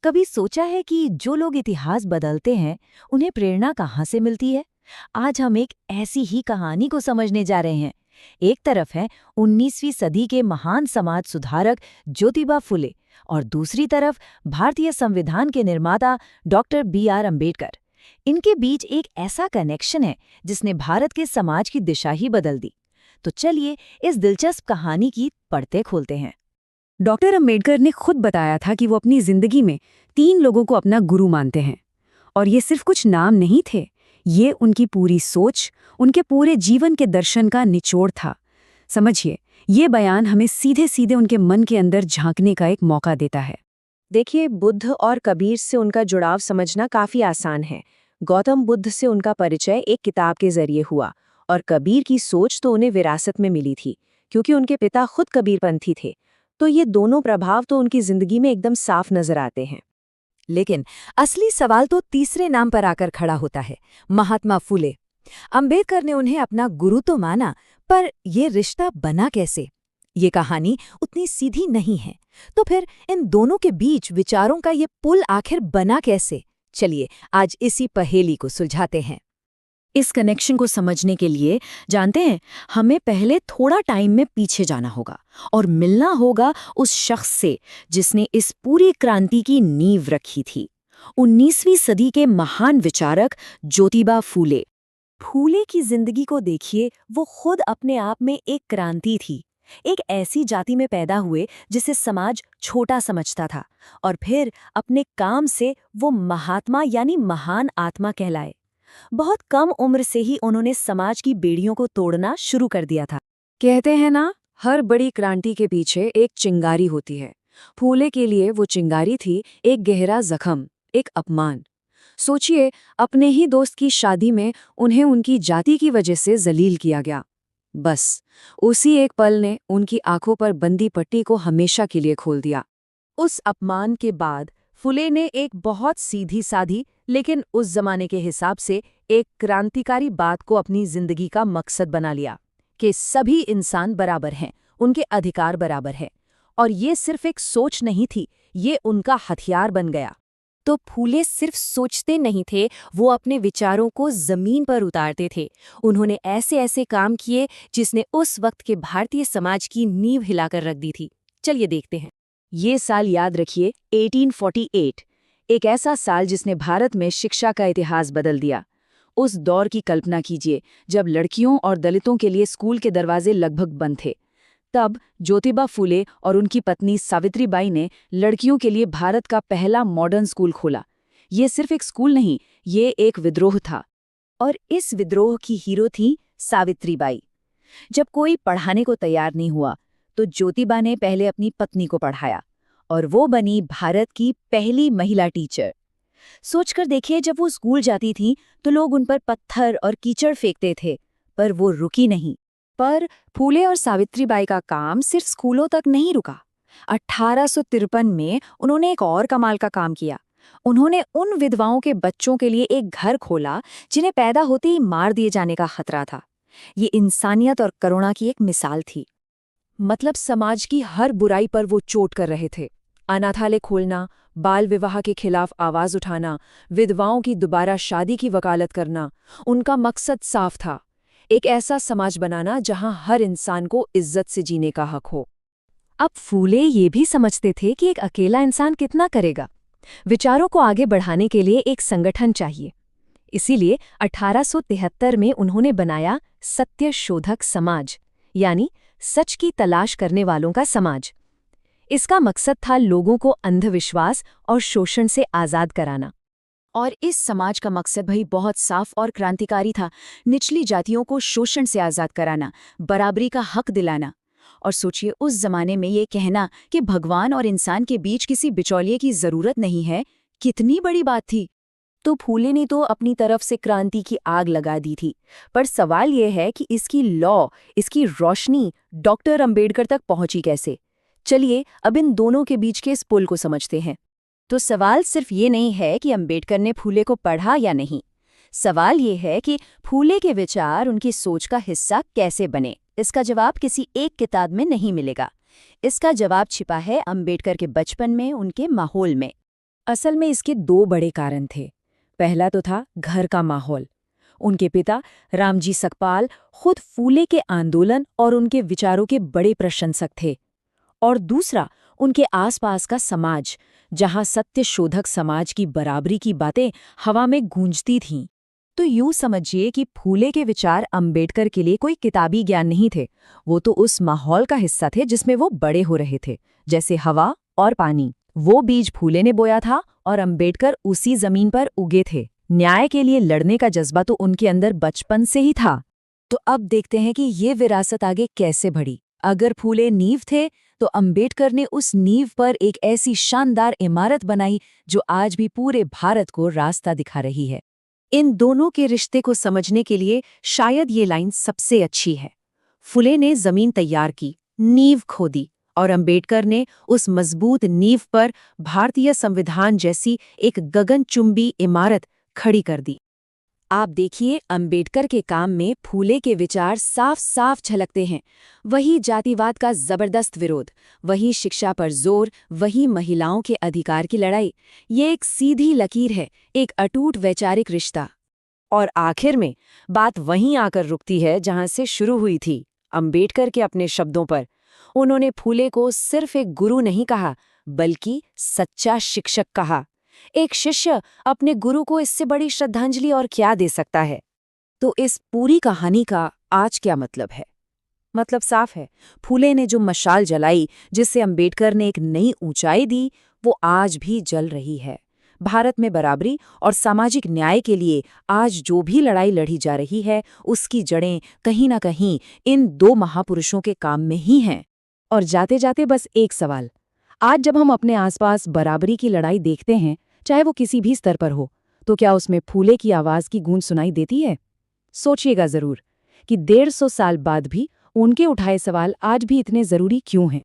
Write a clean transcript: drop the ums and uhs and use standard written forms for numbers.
कभी सोचा है कि जो लोग इतिहास बदलते हैं उन्हें प्रेरणा कहाँ से मिलती है? आज हम एक ऐसी ही कहानी को समझने जा रहे हैं। एक तरफ है 19वीं सदी के महान समाज सुधारक ज्योतिबा फुले और दूसरी तरफ भारतीय संविधान के निर्माता डॉक्टर बी.आर. अम्बेडकर। इनके बीच एक ऐसा कनेक्शन है जिसने भारत के समाज की दिशा ही बदल दी। तो चलिए इस दिलचस्प कहानी की पढ़ते खोलते हैं। डॉक्टर अंबेडकर ने खुद बताया था कि वो अपनी जिंदगी में 3 लोगों को अपना गुरु मानते हैं। और ये सिर्फ कुछ नाम नहीं थे, ये उनकी पूरी सोच, उनके पूरे जीवन के दर्शन का निचोड़ था। समझिए, ये बयान हमें सीधे सीधे उनके मन के अंदर झांकने का एक मौका देता है। देखिए, बुद्ध और कबीर से उनका जुड़ाव समझना काफी आसान है। गौतम बुद्ध से उनका परिचय एक किताब के जरिए हुआ और कबीर की सोच तो उन्हें विरासत में मिली थी, क्योंकि उनके पिता खुद कबीरपंथी थे। तो ये दोनों प्रभाव तो उनकी जिंदगी में एकदम साफ नजर आते हैं। लेकिन असली सवाल तो तीसरे नाम पर आकर खड़ा होता है, महात्मा फुले। अंबेडकर ने उन्हें अपना गुरु तो माना, पर ये रिश्ता बना कैसे? ये कहानी उतनी सीधी नहीं है। तो फिर इन दोनों के बीच विचारों का ये पुल आखिर बना कैसे? चलिए आज इसी पहेली को सुलझाते हैं। इस कनेक्शन को समझने के लिए जानते हैं, हमें पहले थोड़ा टाइम में पीछे जाना होगा और मिलना होगा उस शख्स से जिसने इस पूरी क्रांति की नींव रखी थी। 19वीं सदी के महान विचारक ज्योतिबा फूले। फूले की जिंदगी को देखिए, वो खुद अपने आप में एक क्रांति थी। एक ऐसी जाति में पैदा हुए जिसे समाज छोटा समझता था, और फिर अपने काम से वो महात्मा यानी महान आत्मा कहलाए। बहुत कम उम्र से ही उन्होंने समाज की बेड़ियों को तोड़ना शुरू कर दिया था। कहते हैं ना, हर बड़ी क्रांति के पीछे एक चिंगारी होती है। फूले के लिए वो चिंगारी थी एक गहरा जख्म, एक अपमान। सोचिए, अपने ही दोस्त की शादी में उन्हें उनकी जाति की वजह से जलील किया गया। बस उसी एक पल ने उनकी आंखों पर बंदी पट्टी को हमेशा के लिए खोल दिया। उस अपमान के बाद फुले ने एक बहुत सीधी साधी लेकिन उस जमाने के हिसाब से एक क्रांतिकारी बात को अपनी जिंदगी का मकसद बना लिया कि सभी इंसान बराबर हैं, उनके अधिकार बराबर हैं। और ये सिर्फ एक सोच नहीं थी, ये उनका हथियार बन गया। तो फूले सिर्फ सोचते नहीं थे, वो अपने विचारों को जमीन पर उतारते थे। उन्होंने ऐसे ऐसे काम किए जिसने उस वक्त के भारतीय समाज की नींव हिलाकर रख दी थी। चलिए देखते हैं। ये साल याद रखिए, 1848, एक ऐसा साल जिसने भारत में शिक्षा का इतिहास बदल दिया। उस दौर की कल्पना कीजिए जब लड़कियों और दलितों के लिए स्कूल के दरवाजे लगभग बंद थे। तब ज्योतिबा फुले और उनकी पत्नी सावित्रीबाई ने लड़कियों के लिए भारत का पहला मॉडर्न स्कूल खोला। ये सिर्फ एक स्कूल नहीं, ये एक विद्रोह था। और इस विद्रोह की हीरो थी सावित्रीबाई। जब कोई पढ़ाने को तैयार नहीं हुआ तो ज्योतिबा ने पहले अपनी पत्नी को पढ़ाया और वो बनी भारत की पहली महिला टीचर। सोचकर देखिए, जब वो स्कूल जाती थीं तो लोग उन पर पत्थर और कीचड़ फेंकते थे, पर वो रुकी नहीं। पर फूले और सावित्रीबाई का काम सिर्फ स्कूलों तक नहीं रुका। 1853 में उन्होंने एक और कमाल का काम किया। उन्होंने उन विधवाओं के बच्चों के लिए एक घर खोला जिन्हें पैदा होते ही मार दिए जाने का खतरा था। ये इंसानियत और करुणा की एक मिसाल थी। मतलब समाज की हर बुराई पर वो चोट कर रहे थे। अनाथालय खोलना, बाल विवाह के खिलाफ आवाज उठाना, विधवाओं की दोबारा शादी की वकालत करना, उनका मकसद साफ था, एक ऐसा समाज बनाना जहां हर इंसान को इज्जत से जीने का हक हो। अब फूले ये भी समझते थे कि एक अकेला इंसान कितना करेगा। विचारों को आगे बढ़ाने के लिए एक संगठन चाहिए। इसीलिए 1873 में उन्होंने बनाया सत्य शोधक समाज, यानी सच की तलाश करने वालों का समाज। इसका मकसद था लोगों को अंधविश्वास और शोषण से आज़ाद कराना। और इस समाज का मकसद भी बहुत साफ और क्रांतिकारी था, निचली जातियों को शोषण से आज़ाद कराना, बराबरी का हक दिलाना। और सोचिए, उस जमाने में ये कहना कि भगवान और इंसान के बीच किसी बिचौलिए की ज़रूरत नहीं है, कितनी बड़ी बात थी। तो फूले ने तो अपनी तरफ से क्रांति की आग लगा दी थी, पर सवाल यह है कि इसकी लौ, इसकी रोशनी डॉक्टर अंबेडकर तक पहुंची कैसे? चलिए अब इन दोनों के बीच के इस पुल को समझते हैं। तो सवाल सिर्फ ये नहीं है कि अंबेडकर ने फूले को पढ़ा या नहीं। सवाल ये है कि फूले के विचार उनकी सोच का हिस्सा कैसे बने। इसका जवाब किसी एक किताब में नहीं मिलेगा। इसका जवाब छिपा है अंबेडकर के बचपन में, उनके माहौल में। असल में इसके दो बड़े कारण थे। पहला तो था घर का माहौल। उनके पिता रामजी सकपाल खुद फूले के आंदोलन और उनके विचारों के बड़े प्रशंसक थे। और दूसरा उनके आसपास का समाज, जहां सत्य शोधक समाज की बराबरी की बातें हवा में गूंजती थीं। तो यूं समझिए कि फूले के विचार अंबेडकर के लिए कोई किताबी ज्ञान नहीं थे, वो तो उस माहौल का हिस्सा थे जिसमें वो बड़े हो रहे थे, जैसे हवा और पानी। वो बीज फूले ने बोया था और अंबेडकर उसी जमीन पर उगे थे। न्याय के लिए लड़ने का जज्बा तो उनके अंदर बचपन से ही था। तो अब देखते हैं कि ये विरासत आगे कैसे बढ़ी। अगर फूले नींव थे, तो अंबेडकर ने उस नींव पर एक ऐसी शानदार इमारत बनाई जो आज भी पूरे भारत को रास्ता दिखा रही है। इन दोनों के रिश्ते को समझने के लिए शायद ये लाइन सबसे अच्छी है। फुले ने जमीन तैयार की, नींव खोदी, और अंबेडकर ने उस मजबूत नींव पर भारतीय संविधान जैसी एक गगनचुंबी इमारत खड़ी कर दी। आप देखिए, अंबेडकर के काम में फूले के विचार साफ साफ झलकते हैं। वही जातिवाद का जबरदस्त विरोध, वही शिक्षा पर जोर, वही महिलाओं के अधिकार की लड़ाई। ये एक सीधी लकीर है, एक अटूट वैचारिक रिश्ता। और आखिर में बात वहीं आकर रुकती है जहां से शुरू हुई थी, अंबेडकर के अपने शब्दों पर। उन्होंने फूले को सिर्फ एक गुरु नहीं कहा, बल्कि सच्चा शिक्षक कहा। एक शिष्य अपने गुरु को इससे बड़ी श्रद्धांजलि और क्या दे सकता है? तो इस पूरी कहानी का आज क्या मतलब है? मतलब साफ है, फूले ने जो मशाल जलाई, जिससे अंबेडकर ने एक नई ऊंचाई दी, वो आज भी जल रही है। भारत में बराबरी और सामाजिक न्याय के लिए आज जो भी लड़ाई लड़ी जा रही है, उसकी जड़ें कहीं ना कहीं इन दो महापुरुषों के काम में ही हैं। और जाते जाते बस एक सवाल, आज जब हम अपने आसपास बराबरी की लड़ाई देखते हैं, चाहे वो किसी भी स्तर पर हो, तो क्या उसमें फूले की आवाज की गूंज सुनाई देती है? सोचिएगा जरूर कि 150 साल बाद भी उनके उठाए सवाल आज भी इतने जरूरी क्यों हैं।